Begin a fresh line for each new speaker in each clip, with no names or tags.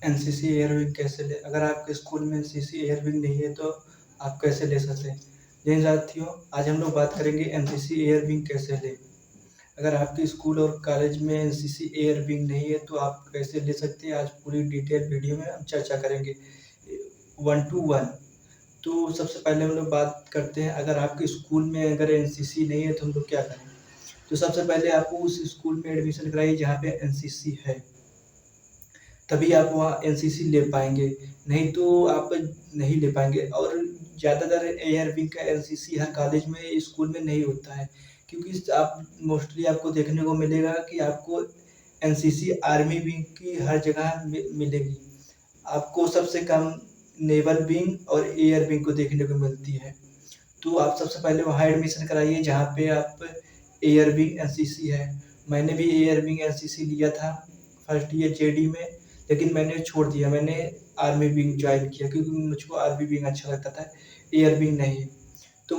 NCC air wing कैसे ले अगर आपके स्कूल में एनसीसी एयरविंग नहीं है तो आप कैसे ले सकते हैं। जी साथियों, आज हम लोग बात करेंगे एनसीसी एयरविंग कैसे लें। अगर आपके स्कूल और कॉलेज में एनसीसी एयरविंग नहीं है तो आप कैसे ले सकते हैं, आज पूरी डिटेल वीडियो में हम चर्चा करेंगे 1 to 1। तो सबसे पहले हम लोग बात करते हैं, अगर आपके स्कूल में अगर एनसीसी नहीं है तो हम लोग क्या करें। तो सबसे पहले आपको उस स्कूल में एडमिशन कराइए जहाँ पे एनसीसी है, तभी आप वहाँ एनसीसी ले पाएंगे, नहीं तो आप नहीं ले पाएंगे। और ज़्यादातर एयरविंग का एनसीसी हर कॉलेज में स्कूल में नहीं होता है, क्योंकि आप मोस्टली आपको देखने को मिलेगा कि आपको एनसीसी आर्मी विंग की हर जगह मिलेगी। आपको सबसे कम नेवल विंग और एयर विंग को देखने को मिलती है। तो आप सबसे पहले वहाँ एडमिशन कराइए जहाँ पे आप एयर विंग एनसीसी है। मैंने भी एयर विंग एनसीसी लिया था फर्स्ट ईयर जेडी में, लेकिन मैंने छोड़ दिया, मैंने आर्मी विंग ज्वाइन किया क्योंकि मुझको आर्मी विंग अच्छा लगता था, एयर विंग नहीं। तो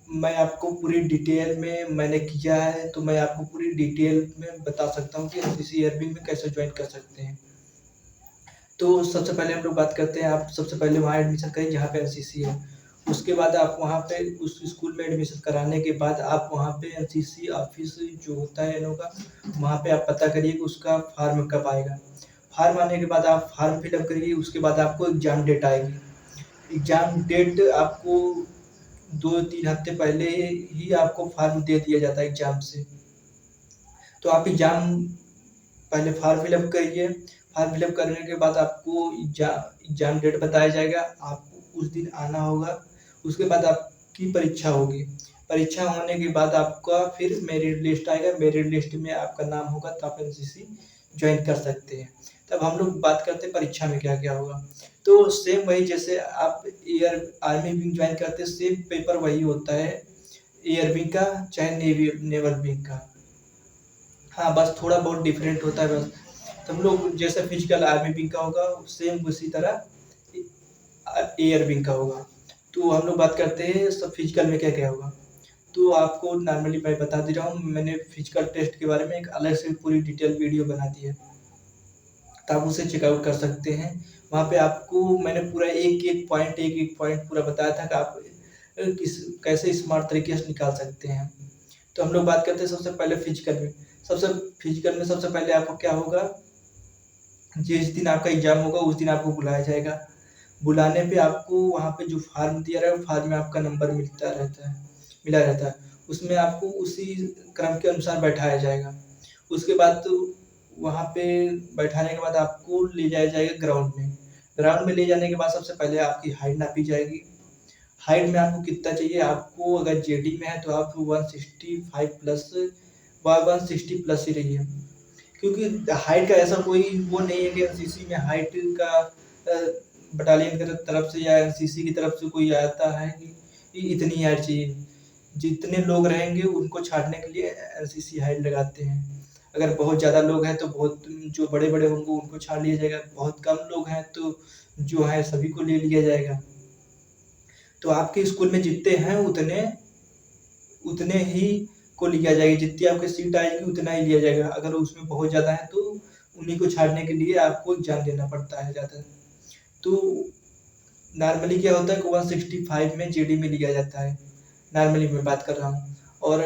मैं आपको पूरी डिटेल में मैंने किया है, तो मैं आपको पूरी डिटेल में बता सकता हूँ कि एनसीसी एयर विंग में कैसे ज्वाइन कर सकते हैं। तो सबसे पहले हम लोग बात करते हैं, आप सबसे पहले वहाँ एडमिशन करें जहाँ पे एनसीसी है। उसके बाद आप वहाँ पे उस स्कूल में एडमिशन कराने के बाद आप वहाँ पे एनसीसी ऑफिस जो होता है इन लोगों का, वहाँ पे आप पता करिए कि उसका फॉर्म कब आएगा। फॉर्म आने के बाद आप फॉर्म फिलअप करिए, उसके बाद आपको एग्ज़ाम डेट आएगी। एग्ज़ाम डेट आपको 2-3 हफ्ते पहले ही आपको फॉर्म दे दिया जाता है एग्ज़ाम से। तो आप एग्ज़ाम पहले फॉर्म फिलअप करिए। फॉर्म फिलअप करने के बाद आपको एग्ज़ाम डेट बताया जाएगा, आपको उस दिन आना होगा। उसके बाद आपकी परीक्षा होगी। परीक्षा होने के बाद आपका फिर मेरिट लिस्ट आएगा, मेरिट लिस्ट में आपका नाम होगा तो आप एनसीसी ज्वाइन कर सकते हैं। तब हम लोग बात करते हैं परीक्षा में क्या-क्या होगा। तो सेम वही जैसे आप आर्मी विंग ज्वाइन करते हैं, सेम पेपर वही होता है एयर विंग का चाहे नेवल विंग का। हाँ, बस थोड़ा बहुत डिफरेंट होता है बस। तो हम लोग जैसे फिजिकल आर्मी विंग का होगा सेम उसी तरह एयर विंग का होगा। तो हम लोग बात करते हैं सब फिजिकल में क्या-क्या होगा। तो आपको नॉर्मली मैं बता दे रहा हूँ, मैंने फिजिकल टेस्ट के बारे में एक अलग से पूरी डिटेल वीडियो बना दी है, तो आप उसे चेकआउट कर सकते हैं। वहाँ पे आपको मैंने पूरा एक-एक पॉइंट पूरा बताया था कि आप कैसे स्मार्ट तरीके से निकाल सकते हैं। तो हम लोग बात करते हैं सबसे पहले फिजिकल में। सबसे पहले आपको क्या होगा, जिस दिन आपका एग्ज़ाम होगा उस दिन आपको बुलाया जाएगा। बुलाने पे आपको वहाँ पे जो फॉर्म दिया रहेगा, फॉर्म में आपका नंबर मिला रहता है। उसमें आपको उसी क्रम के अनुसार बैठाया जाएगा। उसके बाद तो वहाँ पे बैठाने के बाद आपको ले जाया जाएगा ग्राउंड में। ग्राउंड में ले जाने के बाद सबसे पहले आपकी हाइट नापी जाएगी। हाइट में आपको कितना चाहिए, आपको अगर जेडी में है तो आप 165 प्लस व 160 प्लस ही रहिए। क्योंकि हाइट का ऐसा कोई वो नहीं है कि एनसीसी में हाइट का बटालियन की तरफ से या एनसीसी की तरफ से कोई आता है कि इतनी हाइट चाहिए। जितने लोग रहेंगे उनको छाँटने के लिए एनसीसी हाइट लगाते हैं। अगर बहुत ज़्यादा लोग हैं तो बहुत जो बड़े-बड़े होंगे उनको छाँट लिया जाएगा, बहुत कम लोग हैं तो जो है सभी को ले लिया जाएगा। तो आपके स्कूल में जितने हैं उतने उतने ही को लिया जाएगा, जितनी आपकी सीट आएगी उतना ही लिया जाएगा। अगर उसमें बहुत ज़्यादा है तो उन्हीं को छाँटने के लिए आपको एग्ज़ाम देना पड़ता है ज़्यादा। तो नॉर्मली क्या होता है कि 165 में जेडी में लिया जाता है, नॉर्मली मैं बात कर रहा हूँ। और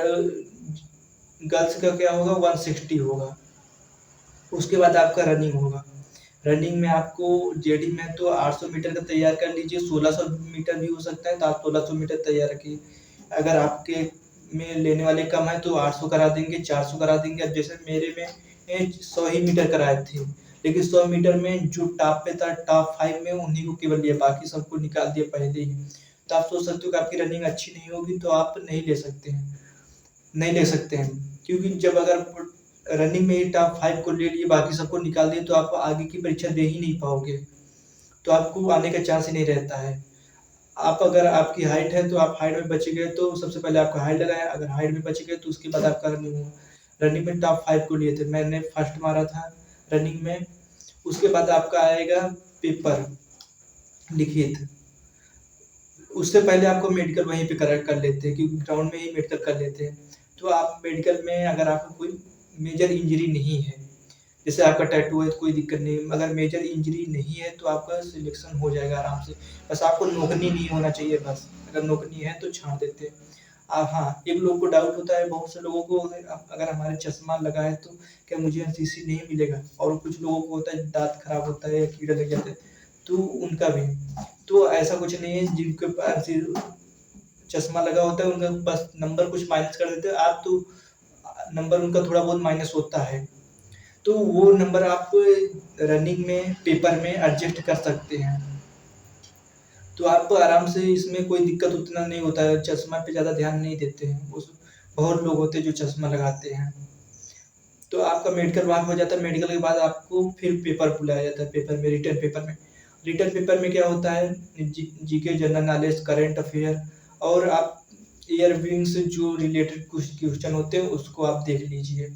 गर्ल्स का क्या होगा 160 होगा। उसके बाद आपका रनिंग होगा। रनिंग में आपको जेडी में तो 800 मीटर का तैयार कर लीजिए, 1600 मीटर भी हो सकता है तो आप 1600 मीटर तैयार रखिए। अगर आपके में लेने वाले कम है तो 800 करा देंगे, 400 करा देंगे। अब जैसे मेरे में 100 ही मीटर कराए थे, लेकिन 100 मीटर में जो टॉप पे था, टॉप 5 में उन्हीं को केवल लिया, बाकी सबको निकाल दिया पहले ही। तो आप सोच सकते हो कि आपकी रनिंग अच्छी नहीं होगी तो आप नहीं ले सकते हैं। क्योंकि जब अगर रनिंग में ही टॉप 5 को ले लिए, बाकी सबको निकाल दिए तो आप आगे की परीक्षा दे ही नहीं पाओगे। तो आपको आने का चांस ही नहीं रहता है। आप अगर आपकी हाइट है तो आप हाइट में बच गए तो सबसे पहले आपका हाइट लगाएँ, अगर हाइट में बच गए तो उसके बाद आपका रनिंग हुआ। रनिंग में टॉप 5 को लिए थे, मैंने फर्स्ट मारा था रनिंग में। उसके बाद आपका आएगा पेपर लिखित। उससे पहले आपको मेडिकल वहीं पे करेक्ट कर लेते हैं क्योंकि ग्राउंड में ही मेडिकल कर लेते हैं। तो आप मेडिकल में अगर आपको कोई मेजर इंजरी नहीं है जैसे आपका टैटू है तो कोई दिक्कत नहीं, अगर मेजर इंजरी नहीं है तो आपका सिलेक्शन हो जाएगा आराम से। बस आपको नौकरी नहीं होना चाहिए बस, अगर नौकरी है तो छाँट देते हैं। हाँ, एक लोग को डाउट होता है, बहुत से लोगों को अगर हमारे चश्मा लगा है तो क्या मुझे एनसीसी नहीं मिलेगा? और कुछ लोगों को होता है दाँत खराब होता है या कीड़े लग जाते हैं, तो उनका भी। तो ऐसा कुछ नहीं है, जिनके पास चश्मा लगा होता है उनका बस नंबर कुछ माइनस कर देते हैं, आप तो नंबर उनका थोड़ा बहुत माइनस होता है। तो वो नंबर आप रनिंग में, पेपर में एडजस्ट कर सकते हैं। तो आप आराम से, इसमें कोई दिक्कत उतना नहीं होता है, चश्मा पे ज़्यादा ध्यान नहीं देते हैं। उस बहुत लोग होते हैं जो चश्मा लगाते हैं। तो आपका मेडिकल वहाँ पे हो जाता है, मेडिकल के बाद आपको फिर पेपर बुलाया जाता है, पेपर में, रिटन पेपर में। रिटन पेपर में क्या होता है, GK, general knowledge, current affair और आप एयर विंग से जो रिलेटेड कुछ क्वेश्चन होते हैं उसको आप देख लीजिए।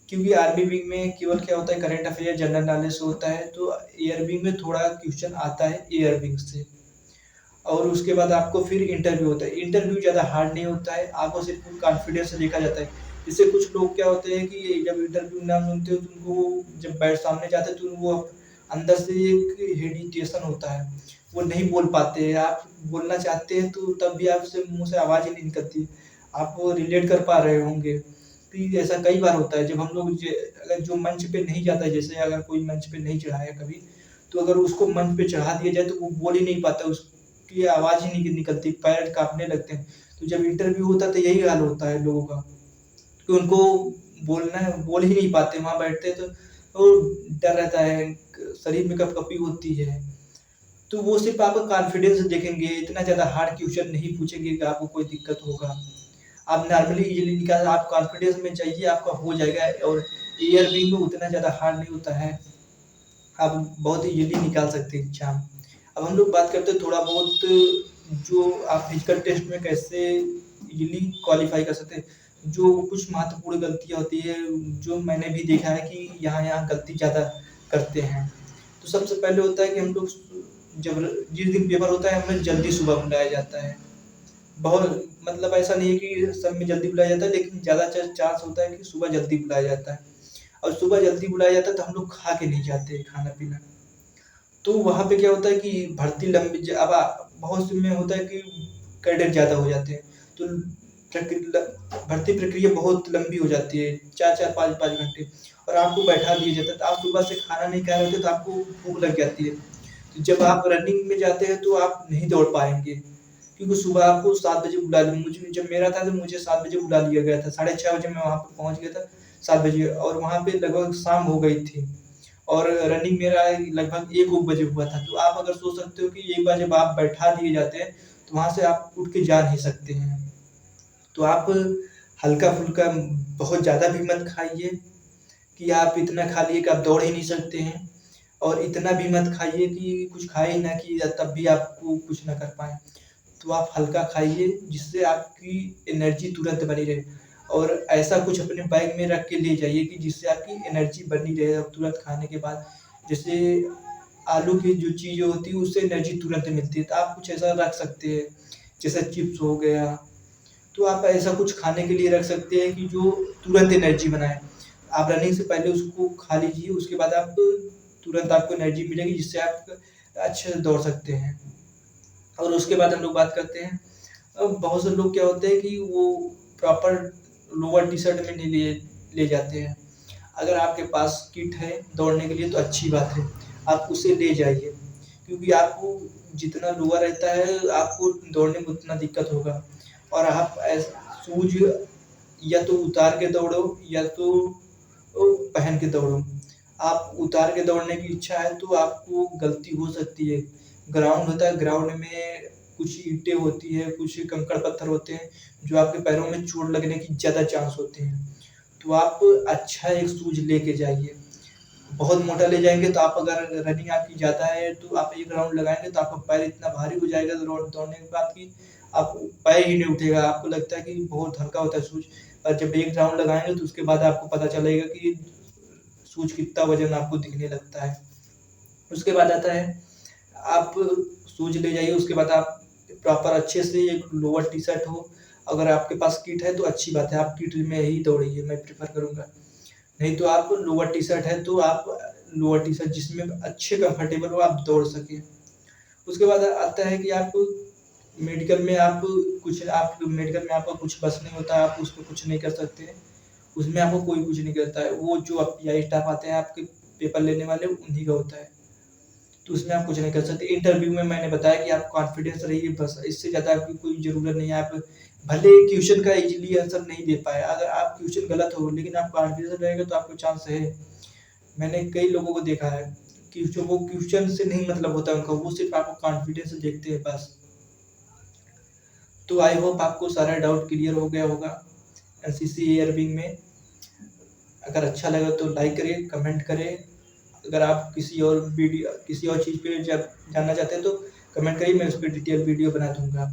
क्योंकि आर्मी विंग में केवल क्या होता है, करंट अफेयर, जनरल नॉलेज होता है, तो एयर विंग में थोड़ा क्वेश्चन आता है एयर विंग से। और उसके बाद आपको फिर इंटरव्यू होता है। इंटरव्यू ज़्यादा हार्ड नहीं होता है, आपको सिर्फ कॉन्फिडेंस से देखा जाता है। जैसे कुछ लोग क्या होते हैं कि जब इंटरव्यू नाम सुनते हो तो उनको, जब बैठ सामने जाते हैं तो वो अंदर से एक हेजिटेशन होता है, वो नहीं बोल पाते हैं। आप बोलना चाहते हैं तो तब भी आपसे मुँह से आवाज़ ही नहीं निकलती। आप रिलेट कर पा रहे होंगे कि ऐसा कई बार होता है, जब हम लोग अगर जो मंच पे नहीं जाता है, जैसे अगर कोई मंच पे नहीं चढ़ा है कभी, तो अगर उसको मंच पे चढ़ा दिया जाए तो वो बोल ही नहीं पाता, उसकी आवाज़ ही नहीं निकलती, पैर काँपने लगते हैं। तो जब इंटरव्यू होता है तो यही हाल होता है लोगों का, कि उनको बोल ही नहीं पाते, वहाँ बैठते हैं तो डर रहता है, शरीर में कँपकँपी होती है। तो वो सिर्फ़ आपका कॉन्फिडेंस देखेंगे, इतना ज़्यादा हार्ड क्वेश्चन नहीं पूछेंगे कि आपको कोई दिक्कत होगा। आप नॉर्मली इज़िली निकाल, आप कॉन्फिडेंस में जाइए, आपका हो जाएगा। और एयर विंग में उतना ज़्यादा हार्ड नहीं होता है, आप बहुत इज़िली निकाल सकते हैं एग्ज़ाम। अब हम लोग बात करते हैं थोड़ा बहुत, जो आप फिज़िकल टेस्ट में कैसे इज़िली क्वालीफ़ाई कर सकते हैं। जो कुछ महत्वपूर्ण गलतियाँ होती है, जो मैंने भी देखा है कि यहाँ-यहाँ गलती ज़्यादा करते हैं। तो सबसे पहले होता है कि हम लोग जब जिस दिन पेपर होता है हमें जल्दी सुबह बुलाया जाता है। बहुत मतलब ऐसा नहीं है कि सब में जल्दी बुलाया जाता है, लेकिन ज़्यादा चांस होता है कि सुबह जल्दी बुलाया जाता है। और सुबह जल्दी बुलाया जाता है तो हम लोग खा के नहीं जाते खाना-पीना। तो वहाँ पे क्या होता है कि भर्ती लंबी अब बहुत से में होता है कि कैडेट ज़्यादा हो जाते हैं, तो भर्ती प्रक्रिया बहुत लंबी हो जाती है, 4-4 5-5 घंटे, और आपको बैठा दिया जाता है, तो आप सुबह से खाना नहीं खाए होते तो आपको भूख लग जाती है। तो जब आप रनिंग में जाते हैं तो आप नहीं दौड़ पाएँगे, क्योंकि सुबह आपको 7 बजे बुला लिया। मुझे जब मेरा था तो मुझे 7 बजे बुला लिया गया था, साढ़े 6 बजे मैं वहाँ पे पहुँच गया था, 7 बजे, और वहाँ पे लगभग शाम हो गई थी। और रनिंग मेरा लगभग 1-2 बजे हुआ था। तो आप अगर सोच सकते हो कि एक बार जब आप बैठा दिए जाते हैं, तो वहाँ से आप उठ के जा नहीं सकते हैं। तो आप हल्का-फुल्का, बहुत ज़्यादा भी मत खाइए कि आप इतना खा लिए कि आप दौड़ ही नहीं सकते हैं, और इतना भी मत खाइए कि कुछ खाए ही ना कि तब भी आपको कुछ ना कर पाएँ। तो आप हल्का खाइए जिससे आपकी एनर्जी तुरंत बनी रहे, और ऐसा कुछ अपने बैग में रख के ले जाइए कि जिससे आपकी एनर्जी बनी रहे तुरंत खाने के बाद। जैसे आलू की जो चीज़ होती है उससे एनर्जी तुरंत मिलती है, तो आप कुछ ऐसा रख सकते हैं, जैसे चिप्स हो गया। तो आप ऐसा कुछ खाने के लिए रख सकते हैं कि जो तुरंत एनर्जी बनाए। आप रनिंग से पहले उसको खा लीजिए, उसके बाद आप तुरंत आपको एनर्जी मिलेगी जिससे आप अच्छे से दौड़ सकते हैं। और उसके बाद हम लोग बात करते हैं, बहुत से लोग क्या होते हैं कि वो प्रॉपर लोअर टी-शर्ट में नहीं ले ले जाते हैं। अगर आपके पास किट है दौड़ने के लिए तो अच्छी बात है, आप उसे ले जाइए, क्योंकि आपको जितना लोअर रहता है आपको दौड़ने में उतना दिक्कत होगा। और आप शूज़ या तो उतार के दौड़ो या तो पहन के दौड़ो। आप उतार के दौड़ने की इच्छा है तो आपको गलती हो सकती है। ग्राउंड होता है, ग्राउंड में कुछ ईंटें होती हैं, कुछ कंकड़-पत्थर होते हैं, जो आपके पैरों में चोट लगने की ज़्यादा चांस होते हैं। तो आप अच्छा एक शूज़ लेके जाइए। बहुत मोटा ले जाएँगे तो आप, अगर रनिंग आपकी ज़्यादा है तो आप 1 राउंड लगाएँगे तो आपका पैर इतना भारी हो जाएगा दौड़ने के बाद कि आप पैर ही नहीं उठेगा। आपको लगता है कि बहुत हल्का होता है शूज़, और जब 1 राउंड लगाएँगे तो उसके बाद आपको पता चलेगा कि शूज़ कितना वज़न आपको दिखने लगता है। उसके बाद आता है, आप शूज़ ले जाइए, उसके बाद आप प्रॉपर अच्छे से एक लोअर टी-शर्ट हो, अगर आपके पास किट है तो अच्छी बात है, आप किट में ही दौड़िए, मैं प्रेफ़र करूँगा। नहीं तो आप लोअर टी शर्ट है तो आप लोअर टी शर्ट जिसमें अच्छे कंफर्टेबल हो आप दौड़ सकें। उसके बाद आता है कि आप मेडिकल में आप मेडिकल में आपका कुछ बस नहीं होता, आप उसमें कुछ नहीं कर सकते। उसमें आपको कोई कुछ नहीं करता है, वो जो पीआई स्टाफ आते हैं आपके पेपर लेने वाले उन्हीं का होता है। तो उसमें आप कुछ नहीं कर सकते। इंटरव्यू में मैंने बताया कि आप कॉन्फिडेंस रहिए बस, इससे ज़्यादा आपकी कोई ज़रूरत नहीं है। आप भले क्वेश्चन का ईज़िली आंसर नहीं दे पाए, अगर आप क्वेश्चन गलत हो लेकिन आप कॉन्फिडेंस रहेगा तो आपको चांस है। मैंने कई लोगों को देखा है कि जो वो क्वेश्चन से नहीं मतलब होता है उनका, वो सिर्फ़ आपको कॉन्फिडेंस से देखते हैं बस। तो आई होप आपको सारा डाउट क्लियर हो गया होगा एनसीसी एयरविंग में। अगर अच्छा लगा तो लाइक करें, कमेंट करें। अगर आप किसी और चीज़ पे जब जानना चाहते हैं तो कमेंट करिए, मैं उस पर डिटेल वीडियो बना दूंगा।